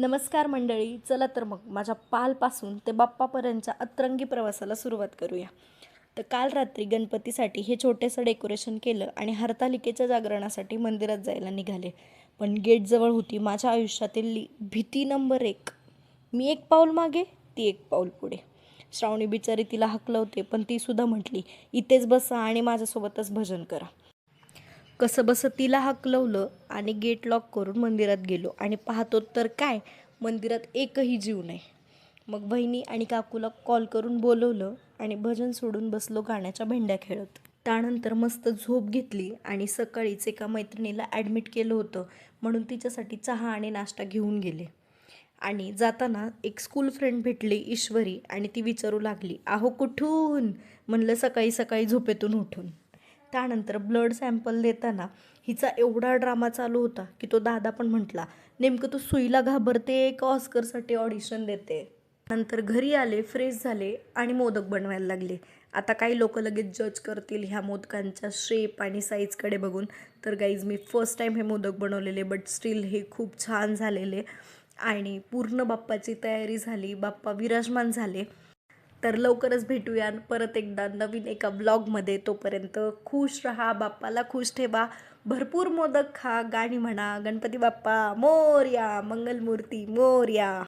नमस्कार मंडळी, चला तर मग माझ्या पालपासून ते बाप्पापर्यंतच्या अतरंगी प्रवासाला सुरुवात करूया. तर काल रात्री गणपतीसाठी हे छोटेसं डेकोरेशन केलं आणि हरतालिकेच्या जागरणासाठी मंदिरात जायला निघाले. पण गेटजवळ होती माझ्या आयुष्यातील भीती नंबर 1. मी एक पाऊल मागे, ती एक पाऊल पुढे. श्रावणी बिचारी तिला हकलवते, पण ती सुद्धा म्हटली, इथेच बसा आणि माझ्यासोबतच भजन करा. कसंबसं तिला हकलवलं आणि गेट लॉक करून मंदिरात गेलो आणि पाहतो तर काय, मंदिरात एकही जीव नाही. मग बहिणी आणि काकूला कॉल करून बोलवलं आणि भजन सोडून बसलो गाण्याच्या भेंड्या खेळत. त्यानंतर मस्त झोप घेतली आणि सकाळीच एका मैत्रिणीला ॲडमिट केलं होतं, म्हणून तिच्यासाठी चहा आणि नाश्ता घेऊन गेले. आणि जाताना एक स्कूल फ्रेंड भेटली, ईश्वरी, आणि ती विचारू लागली, अहो कुठून? म्हणलं सकाळी सकाळी झोपेतून उठून. त्यानंतर ब्लड सॅम्पल देताना हिचा एवढा ड्रामा चालू होता की तो दादा पण म्हटला, नेमकं तू सुईला घाबरते का ऑस्करसाठी ऑडिशन देते? नंतर घरी आले, फ्रेश झाले आणि मोदक बनवायला लागले. आता काही लोक लगेच जज करतील ह्या मोदकांच्या शेप आणि साईजकडे बघून. तर गाईज, मी फर्स्ट टाईम हे मोदक बनवलेले, बट स्टील हे खूप छान झालेले आणि पूर्ण बाप्पाची तयारी झाली, बाप्पा विराजमान झाले. तर लवकरच भेटूया परत एकदा नवीन एका ब्लॉगमध्ये. तोपर्यंत खुश रहा, बाप्पाला खुश ठेवा, भरपूर मोदक खा, गाणी म्हणा, गणपती बाप्पा मोरया, मंगलमूर्ती मोरया.